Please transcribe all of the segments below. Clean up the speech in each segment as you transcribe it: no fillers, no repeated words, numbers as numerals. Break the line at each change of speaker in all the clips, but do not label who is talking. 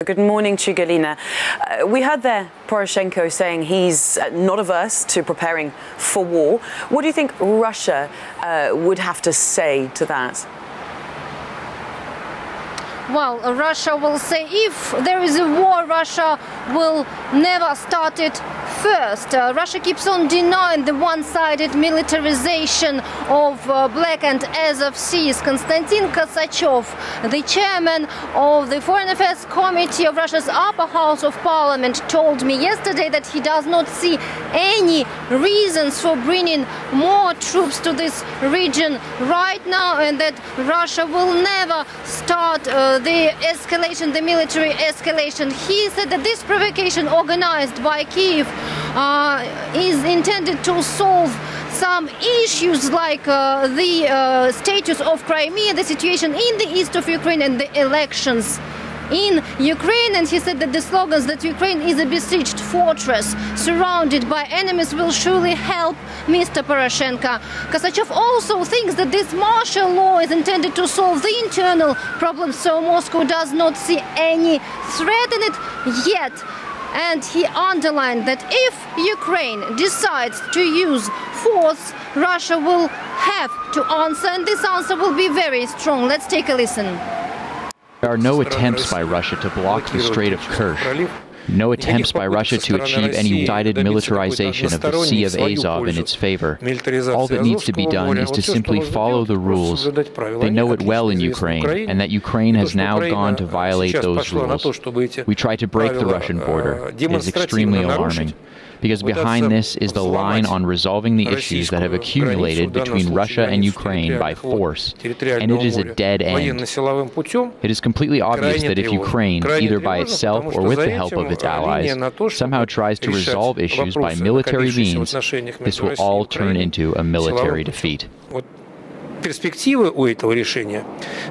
Good morning to you, Galina. We heard there Poroshenko saying he's not averse to preparing for war. What do you think Russia would have to say to that?
Well, Russia will say if there is a war, Russia will never start it first. Russia keeps on denying the one-sided militarization of Black and Azov Seas. Konstantin Kosachev, the chairman of the Foreign Affairs Committee of Russia's upper house of parliament, told me yesterday that he does not see any reasons for bringing more troops to this region right now, and that Russia will never start the escalation, the military escalation. He said that this provocation organized by Kyiv is intended to solve some issues like the status of Crimea, the situation in the east of Ukraine, and the elections in Ukraine. And he said that the slogans that Ukraine is a besieged fortress surrounded by enemies will surely help Mr. Poroshenko. Kosachev also thinks that this martial law is intended to solve the internal problems, so Moscow does not see any threat in it yet. And he underlined that if Ukraine decides to use force, Russia will have to answer, and this answer will be very strong. Let's take a listen.
There are no attempts by Russia to block the Strait of Kerch. No attempts by Russia to achieve any one-sided militarization of the Sea of Azov in its favor. All that needs to be done is to simply follow the rules. They know it well in Ukraine, and that Ukraine has now gone to violate those rules. We try to break the Russian border. It is extremely alarming, because behind this is the line on resolving the issues that have accumulated between Russia and Ukraine by force, and it is a dead end. It is completely obvious that if Ukraine, either by itself or with the help of its allies, somehow tries to resolve issues by military means, this will all turn into a military defeat.
Перспективы у этого решения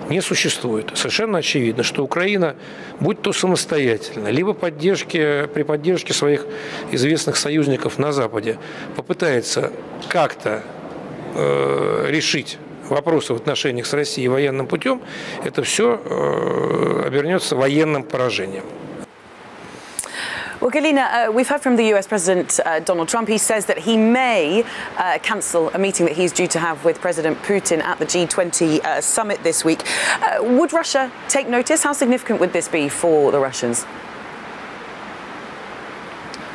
не существует. Совершенно очевидно, что Украина, будь то самостоятельно, либо при поддержке своих известных союзников на Западе, попытается как-то решить вопросы в отношениях с Россией военным путем, это все обернется военным поражением.
Well, Galina, we've heard from the US President Donald Trump. He says that he may cancel a meeting that he's due to have with President Putin at the G20 summit this week. Would Russia take notice? How significant would this be for the Russians?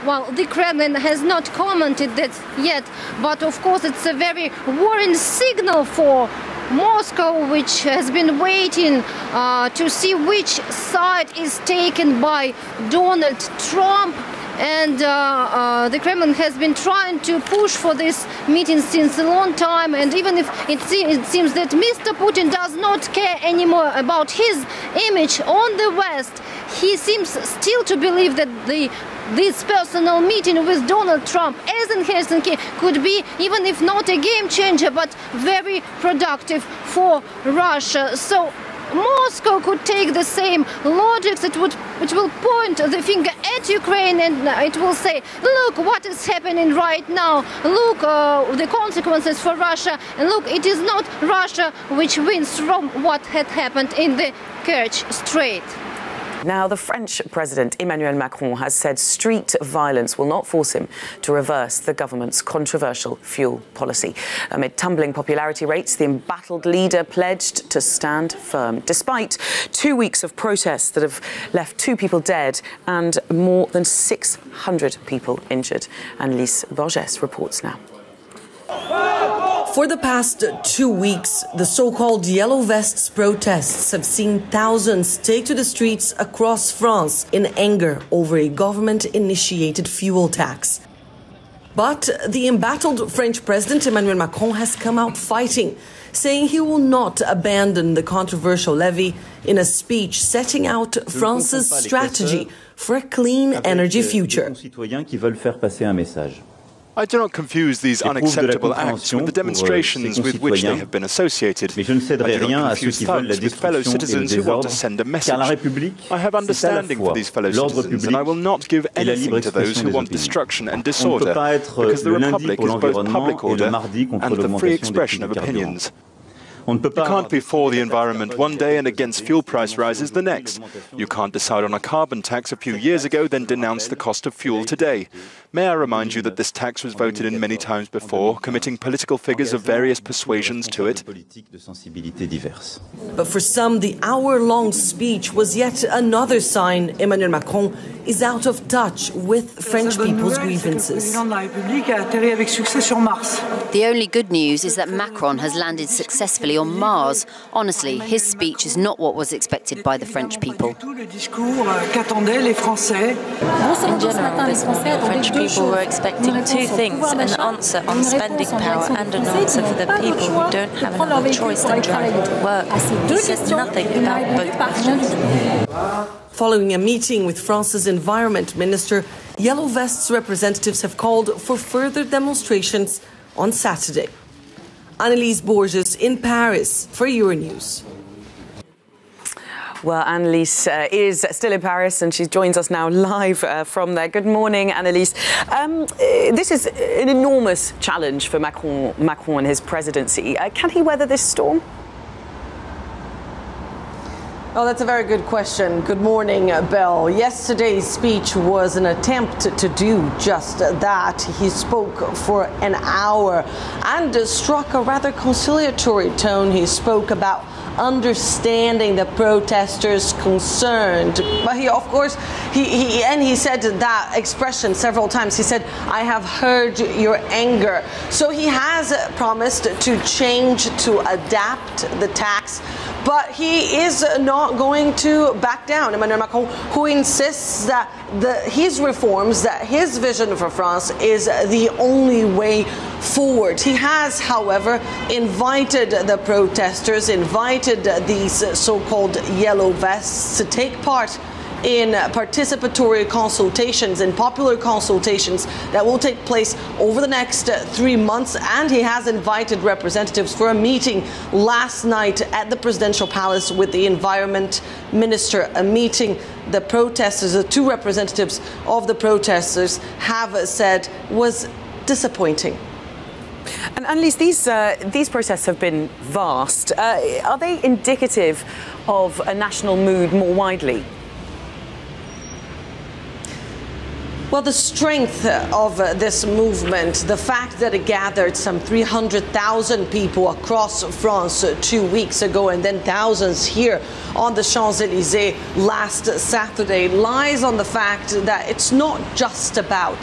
Well, the Kremlin has not commented that yet, but of course it's a very worrying signal for Moscow, which has been waiting to see which side is taken by Donald Trump. And the Kremlin has been trying to push for this meeting since a long time. And even if it seems that Mr. Putin does not care anymore about his image on the West, he seems still to believe that this personal meeting with Donald Trump, as in Helsinki, could be, even if not a game changer, but very productive for Russia. So Moscow could take the same logic which will point the finger at Ukraine, and it will say, look what is happening right now, look the consequences for Russia, and look, it is not Russia which wins from what had happened in the Kerch Strait.
Now, the French President Emmanuel Macron has said street violence will not force him to reverse the government's controversial fuel policy. Amid tumbling popularity rates, the embattled leader pledged to stand firm, despite 2 weeks of protests that have left 2 people dead and more than 600 people injured. Annalise Bell reports now.
For the past 2 weeks, the so-called Yellow Vests protests have seen thousands take to the streets across France in anger over a government-initiated fuel tax. But the embattled French President Emmanuel Macron has come out fighting, saying he will not abandon the controversial levy in a speech setting out France's strategy for a clean energy future.
I do not confuse these unacceptable acts with the demonstrations with which they have been associated. I do not confuse thugs with fellow citizens who want to send a message. I have understanding for these fellow citizens, and I will not give anything to those who want destruction and disorder, because the Republic is both public order and the free expression of opinions. You can't be for the environment one day and against fuel price rises the next. You can't decide on a carbon tax a few years ago, then denounce the cost of fuel today. May I remind you that this tax was voted in many times before, committing political figures of various persuasions to it?
But for some, the hour-long speech was yet another sign Emmanuel Macron is out of touch with French people's grievances.
The only good news is that Macron has landed successfully on Mars. Honestly, his speech is not what was expected by the French people.
In general, this morning, French people were expecting two things: an answer on spending power and an answer for the people who don't have another choice than driving to work. He said nothing about both questions.
Following a meeting with France's Environment Minister, Yellow Vests representatives have called for further demonstrations on Saturday. Annalise Borges in Paris for Euronews.
Well, Annalise is still in Paris and she joins us now live from there. Good morning, Annalise. This is an enormous challenge for Macron and his presidency. Can he weather this storm?
Oh, that's a very good question. Good morning, Bell. Yesterday's speech was an attempt to do just that. He spoke for an hour and struck a rather conciliatory tone. He spoke about understanding the protesters concerned. But he, of course, he said that expression several times. He said, "I have heard your anger." So he has promised to change, to adapt the tax. But he is not going to back down. Emmanuel Macron, who insists that his reforms, that his vision for France is the only way forward. He has, however, invited the protesters, invited these so-called yellow vests to take part in participatory consultations, in popular consultations that will take place over the next 3 months. And he has invited representatives for a meeting last night at the presidential palace with the environment minister, a meeting the protesters, the two representatives of the protesters have said was disappointing.
And Annalise, these protests have been vast. Are they indicative of a national mood more widely?
Well, the strength of this movement, the fact that it gathered some 300,000 people across France 2 weeks ago and then thousands here on the Champs-Élysées last Saturday, lies on the fact that it's not just about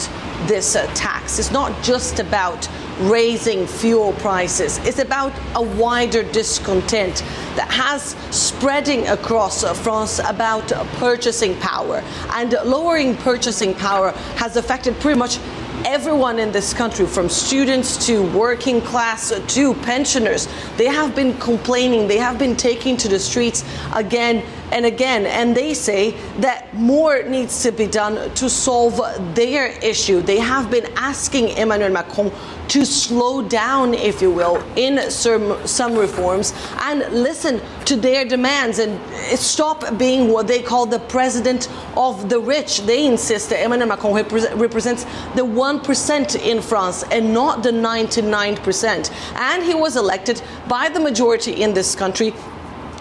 this tax. It's not just about raising fuel prices. It's about a wider discontent that has spreading across France about purchasing power. And lowering purchasing power has affected pretty much everyone in this country, from students to working class to pensioners. They have been complaining, they have been taking to the streets again and again, and they say that more needs to be done to solve their issue. They have been asking Emmanuel Macron to slow down, if you will, in some reforms and listen to their demands and stop being what they call the president of the rich. They insist that Emmanuel Macron represents the 1% in France and not the 99%. And he was elected by the majority in this country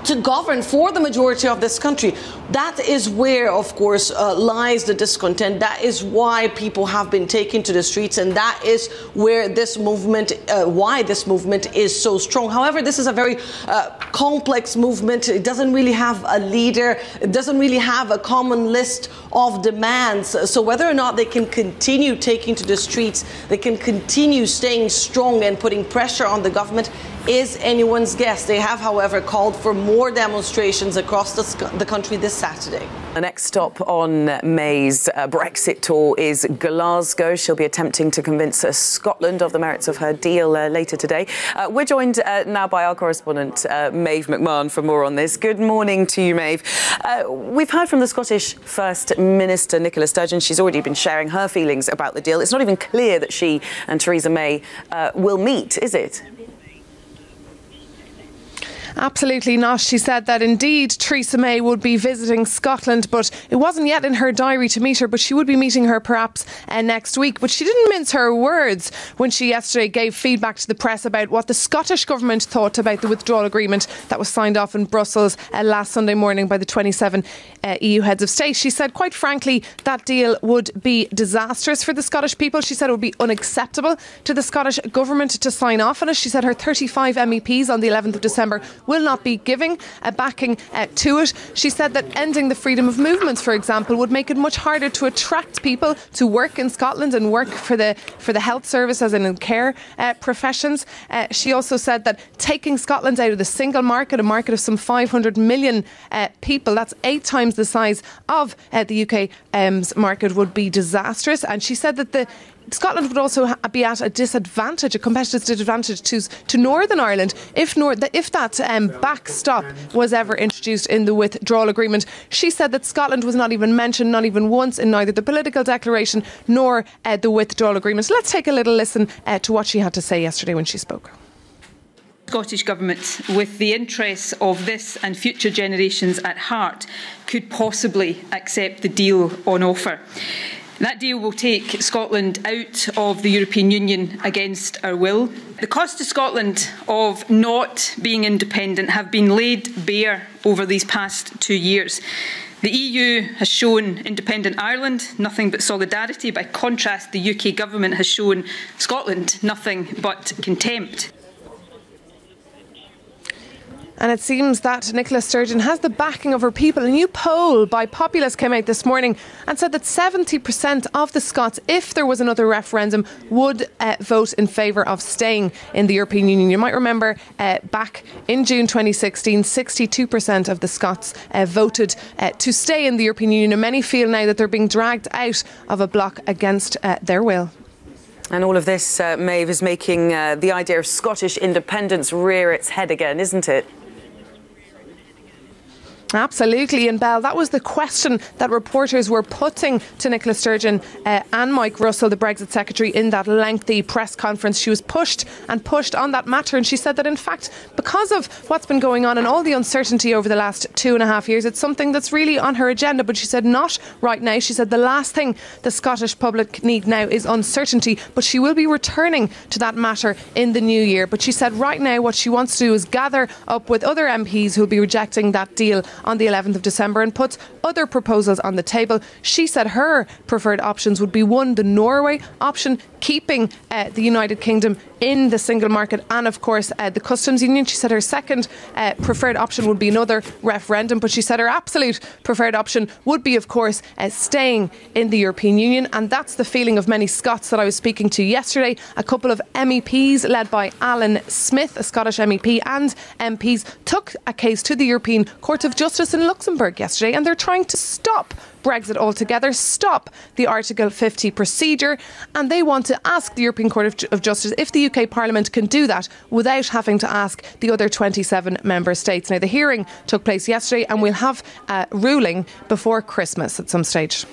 to govern for the majority of this country. That is where, of course, lies the discontent. That is why people have been taken to the streets, and that is where this movement, why this movement is so strong. However, this is a very complex movement. It doesn't really have a leader. It doesn't really have a common list of demands. So whether or not they can continue taking to the streets, they can continue staying strong and putting pressure on the government is anyone's guess. They have, however, called for more demonstrations across the country this Saturday.
The next stop on May's Brexit tour is Glasgow. She'll be attempting to convince Scotland of the merits of her deal later today. We're joined now by our correspondent, Maeve McMahon, for more on this. Good morning to you, Maeve. We've heard from the Scottish First Minister, Nicola Sturgeon. She's already been sharing her feelings about the deal. It's not even clear that she and Theresa May will meet, is it?
Absolutely not. She said that indeed Theresa May would be visiting Scotland, but it wasn't yet in her diary to meet her, but she would be meeting her perhaps next week. But she didn't mince her words when she yesterday gave feedback to the press about what the Scottish Government thought about the withdrawal agreement that was signed off in Brussels last Sunday morning by the 27 EU heads of state. She said, quite frankly, that deal would be disastrous for the Scottish people. She said it would be unacceptable to the Scottish Government to sign off on it. She said her 35 MEPs on the 11th of December will not be giving a backing to it. She said that ending the freedom of movements, for example, would make it much harder to attract people to work in Scotland and work for the health service as in care professions. She also said that taking Scotland out of the single market, a market of some 500 million people, that's 8 times the size of the UK's market, would be disastrous. And she said that Scotland would also be at a disadvantage, a competitive disadvantage to Northern Ireland if that backstop was ever introduced in the withdrawal agreement. She said that Scotland was not even mentioned, not even once, in neither the political declaration nor the withdrawal agreement. So let's take a little listen to what she had to say yesterday when she spoke.
Scottish Government, with the interests of this and future generations at heart, could possibly accept the deal on offer. That deal will take Scotland out of the European Union against our will. The costs to Scotland of not being independent have been laid bare over these past 2 years. The EU has shown independent Ireland nothing but solidarity. By contrast, the UK Government has shown Scotland nothing but contempt.
And it seems that Nicola Sturgeon has the backing of her people. A new poll by Populus came out this morning and said that 70% of the Scots, if there was another referendum, would vote in favour of staying in the European Union. You might remember back in June 2016, 62% of the Scots voted to stay in the European Union. And many feel now that they're being dragged out of a bloc against their will.
And all of this, Maeve, is making the idea of Scottish independence rear its head again, isn't it?
Absolutely, and Bell, that was the question that reporters were putting to Nicola Sturgeon and Mike Russell, the Brexit Secretary, in that lengthy press conference. She was pushed and pushed on that matter, and she said that in fact, because of what's been going on and all the uncertainty over the last 2.5 years, it's something that's really on her agenda. But she said not right now. She said the last thing the Scottish public need now is uncertainty, but she will be returning to that matter in the new year. But she said right now what she wants to do is gather up with other MPs who will be rejecting that deal on the 11th of December and put other proposals on the table. She said her preferred options would be one, the Norway option, keeping the United Kingdom in the single market and of course the customs union. She said her second preferred option would be another referendum, but she said her absolute preferred option would be of course staying in the European Union, and that's the feeling of many Scots that I was speaking to yesterday. A couple of MEPs led by Alan Smith, a Scottish MEP, and MPs took a case to the European Court of Justice in Luxembourg yesterday, and they're trying to stop Brexit altogether, stop the Article 50 procedure, and they want to ask the European Court of Justice if the UK Parliament can do that without having to ask the other 27 member states. Now, the hearing took place yesterday and we'll have a ruling before Christmas at some stage.